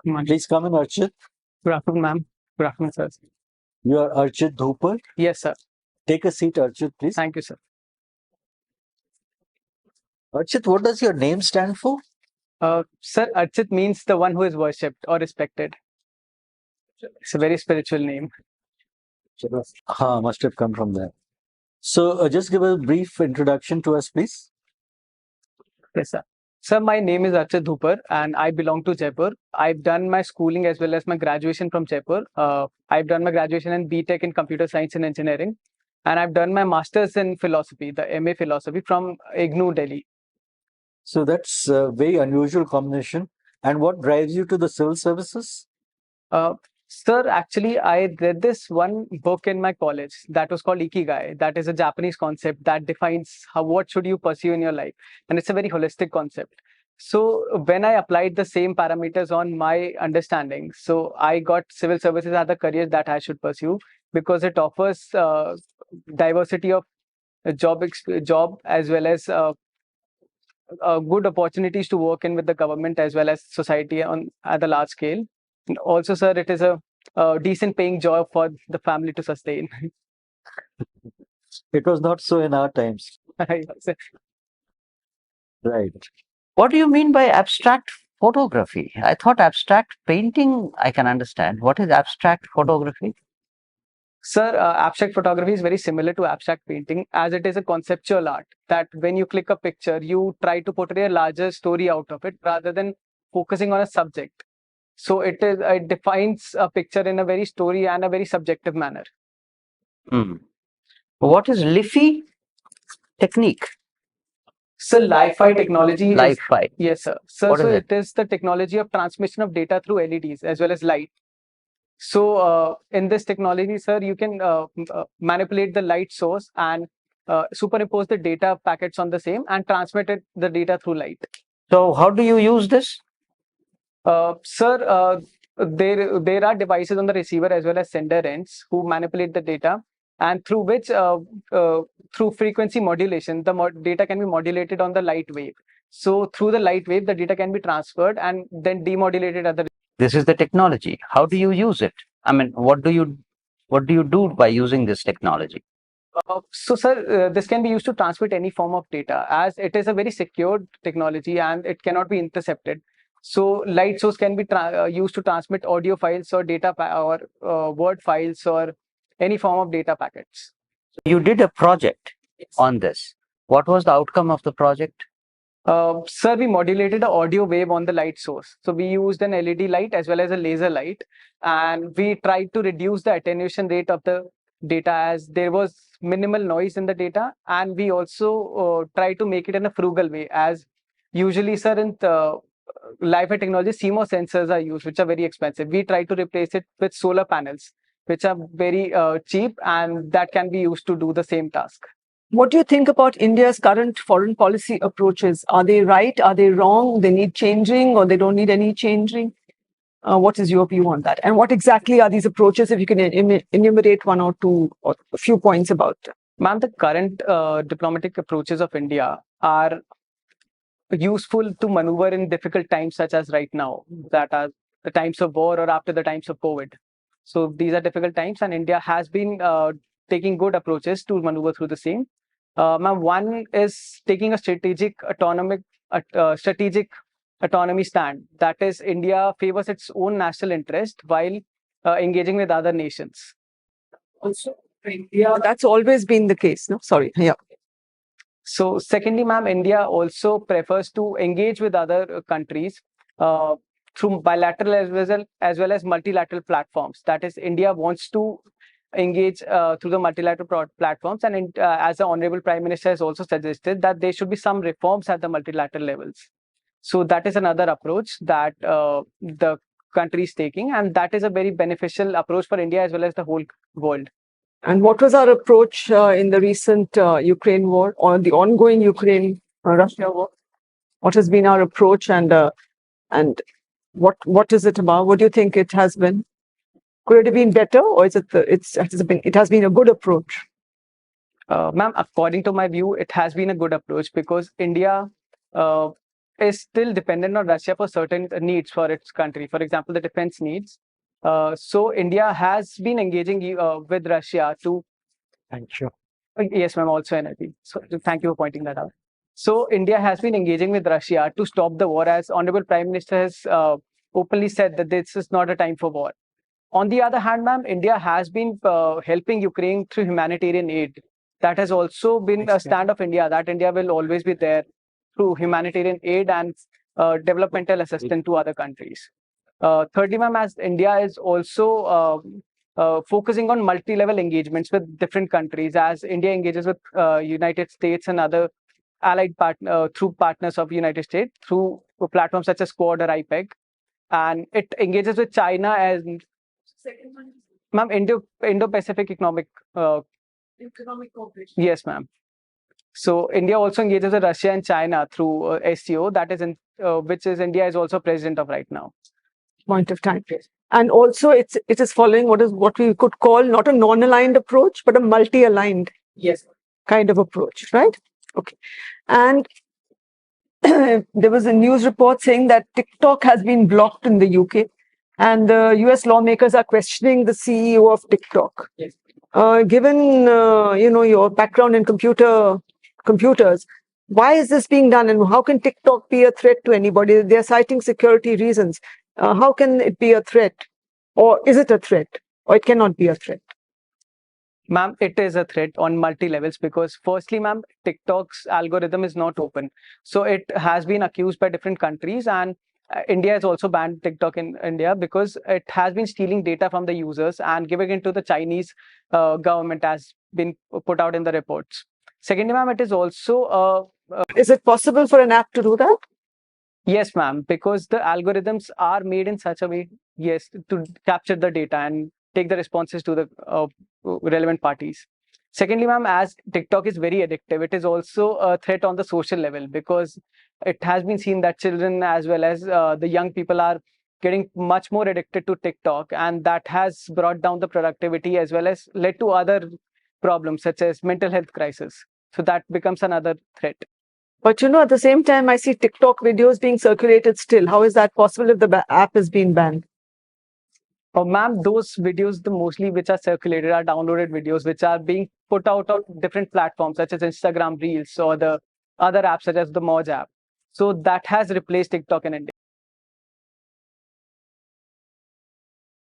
Please come in, Archit. Good afternoon, ma'am. Good afternoon, sir. You are Archit Dhoopar. Yes, sir. Take a seat, Archit, please. Thank you, sir. Archit, what does your name stand for? Sir, Archit means the one who is worshipped or respected. It's a very spiritual name. Must have come from there. So, just give a brief introduction to us, please. Yes, sir. Sir, my name is Archit Dhoopar and I belong to Jaipur. I've done my schooling as well as my graduation from Jaipur. I've done my graduation in BTech in Computer Science and Engineering. And I've done my master's in philosophy, the MA philosophy from IGNOU, Delhi. So, that's a very unusual combination. And what drives you to the civil services? Sir, actually, I read this one book in my college that was called Ikigai. That is a Japanese concept that defines what should you pursue in your life. And it's a very holistic concept. So when I applied the same parameters on my understanding, so I got civil services as the career that I should pursue because it offers diversity of job as well as good opportunities to work in with the government as well as society at a large scale. And also, sir, it is a decent paying job for the family to sustain. It was not so in our times. Right. What do you mean by abstract photography? I thought abstract painting I can understand. What is abstract photography? Sir, abstract photography is very similar to abstract painting as it is a conceptual art that when you click a picture, you try to portray a larger story out of it rather than focusing on a subject. So it defines a picture in a very story and a very subjective manner. What is LIFI technique? So Li-Fi technology Li-Fi. Yes, sir. So it is the technology of transmission of data through LEDs as well as light. So in this technology, sir, you can manipulate the light source and superimpose the data packets on the same and transmit the data through light. So how do you use this? Sir, there are devices on the receiver as well as sender ends who manipulate the data, and through which through frequency modulation, the data can be modulated on the light wave. So through the light wave, the data can be transferred and then demodulated at the. This is the technology. How do you use it? I mean, what do you do by using this technology? So, sir, this can be used to transmit any form of data as it is a very secure technology and it cannot be intercepted. So, light source can be used to transmit audio files or data or word files or any form of data packets. You did a project on this. What was the outcome of the project? Sir, we modulated the audio wave on the light source. So we used an LED light as well as a laser light, and we tried to reduce the attenuation rate of the data as there was minimal noise in the data, and we also tried to make it in a frugal way as usually, sir, in the Li-Fi technology, CMOS sensors are used, which are very expensive. We try to replace it with solar panels, which are very cheap and that can be used to do the same task. What do you think about India's current foreign policy approaches? Are they right? Are they wrong? They need changing or they don't need any changing? What is your view on that? And what exactly are these approaches, if you can enumerate one or two or a few points about them? Ma'am, the current diplomatic approaches of India are useful to maneuver in difficult times such as right now, that are the times of war or after the times of COVID. So these are difficult times and India has been taking good approaches to maneuver through the same. Ma'am, one is taking a strategic autonomy stand. That is, India favors its own national interest while engaging with other nations. Also, yeah, that's always been the case. No, sorry. Yeah. So, secondly, ma'am, India also prefers to engage with other countries through bilateral as well as multilateral platforms. That is, India wants to engage through the multilateral platforms, and as the Honorable Prime Minister has also suggested that there should be some reforms at the multilateral levels. So that is another approach that the country is taking, and that is a very beneficial approach for India as well as the whole world. And what was our approach in the recent Ukraine war or the ongoing Ukraine-Russia war? What has been our approach, and what is it about? What do you think it has been? Could it have been better, or is it has been a good approach? Ma'am, according to my view, it has been a good approach because India is still dependent on Russia for certain needs for its country. For example, the defense needs. So India has been engaging with Russia to. Thank you. Yes, ma'am, also energy. So thank you for pointing that out. So India has been engaging with Russia to stop the war, as Honorable Prime Minister has openly said that this is not a time for war. On the other hand, ma'am, India has been helping Ukraine through humanitarian aid. That has also been a stand of India, that India will always be there through humanitarian aid and developmental assistance to other countries. Thirdly, ma'am, as India is also focusing on multi-level engagements with different countries, as India engages with United States and other allied through partners of United States through platforms such as Quad or IPEC, and it engages with China and ma'am Indo-Pacific Economic Cooperation. Yes, ma'am. So India also engages with Russia and China through SCO, that is in which is India is also president of right now. Point of time. And also it is following what we could call not a non-aligned approach, but a multi-aligned kind of approach, right? Okay. And there was a news report saying that TikTok has been blocked in the UK, and the US lawmakers are questioning the CEO of TikTok. Yes. Given your background in computers, why is this being done, and how can TikTok be a threat to anybody? They are citing security reasons. How can it be a threat, or is it a threat, or it cannot be a threat? Ma'am, it is a threat on multi levels because firstly, ma'am, TikTok's algorithm is not open. So it has been accused by different countries, and India has also banned TikTok in India because it has been stealing data from the users and giving it to the Chinese government, as been put out in the reports. Secondly, ma'am, it is also is it possible for an app to do that? Yes, ma'am, because the algorithms are made in such a way, yes, to capture the data and take the responses to the relevant parties. Secondly, ma'am, as TikTok is very addictive, it is also a threat on the social level because it has been seen that children as well as the young people are getting much more addicted to TikTok, and that has brought down the productivity as well as led to other problems such as mental health crisis. So that becomes another threat. But at the same time, I see TikTok videos being circulated still. How is that possible if the app is being banned? Oh, ma'am, those videos, the mostly which are circulated are downloaded videos which are being put out on different platforms such as Instagram Reels or the other apps such as the Moj app. So that has replaced TikTok in India.